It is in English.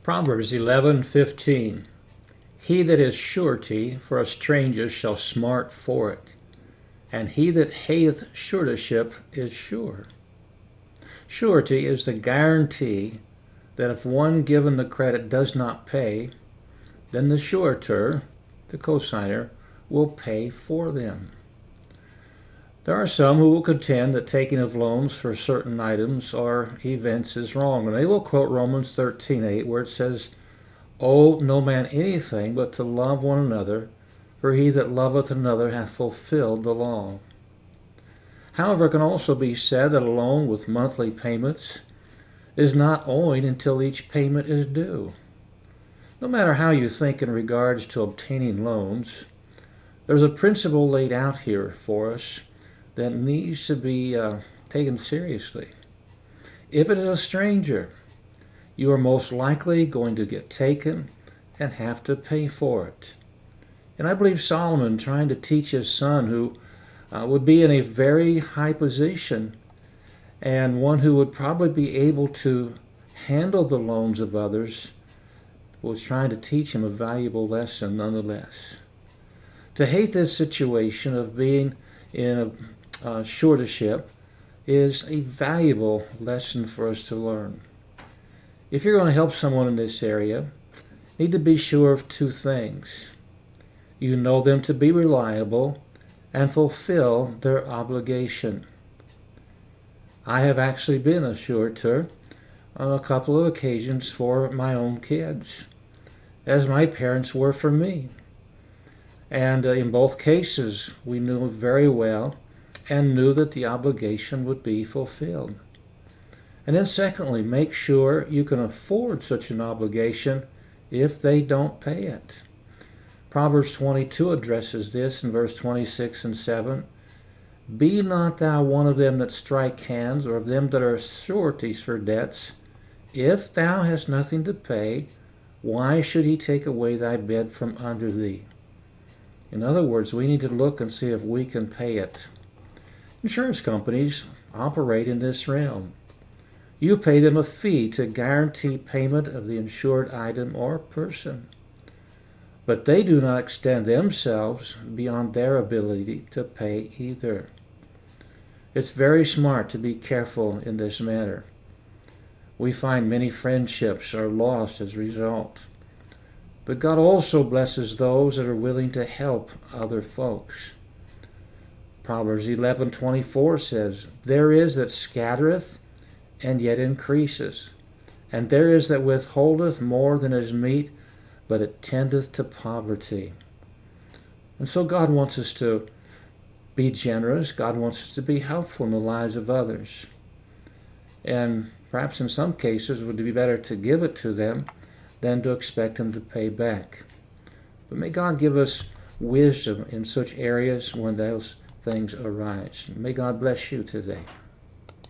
Proverbs 11:15. He that is surety for a stranger shall smart for it, and he that hateth suretyship is sure. Surety is the guarantee that if one given the credit does not pay, then the suretor, the cosigner, will pay for them. There are some who will contend that taking of loans for certain items or events is wrong, and they will quote Romans 13:8, where it says, "Owe no man anything but to love one another, for he that loveth another hath fulfilled the law." However, it can also be said that a loan with monthly payments is not owing until each payment is due. No matter how you think in regards to obtaining loans, there's a principle laid out here for us that needs to be taken seriously. If it is a stranger, you are most likely going to get taken and have to pay for it. And I believe Solomon, trying to teach his son, who would be in a very high position and one who would probably be able to handle the loans of others, was trying to teach him a valuable lesson nonetheless. To hate this situation of being in a suretyship is a valuable lesson for us to learn. If you're going to help someone in this area, you need to be sure of two things. You know them to be reliable and fulfill their obligation. I have actually been a suretor on a couple of occasions for my own kids, as my parents were for me. And in both cases, we knew very well and knew that the obligation would be fulfilled. And then secondly, make sure you can afford such an obligation if they don't pay it. Proverbs 22 addresses this in verse 26 and 7. "Be not thou one of them that strike hands, or of them that are sureties for debts. If thou hast nothing to pay, why should he take away thy bed from under thee?" In other words, we need to look and see if we can pay it. Insurance companies operate in this realm. You pay them a fee to guarantee payment of the insured item or person, but they do not extend themselves beyond their ability to pay either. It's very smart to be careful in this matter. We find many friendships are lost as a result, but God also blesses those that are willing to help other folks. Proverbs 11:24 says, "There is that scattereth and yet increases, and there is that withholdeth more than is meet, but it tendeth to poverty." And so God wants us to be generous. God wants us to be helpful in the lives of others. And perhaps in some cases it would be better to give it to them than to expect them to pay back. But may God give us wisdom in such areas when those things arise. May God bless you today.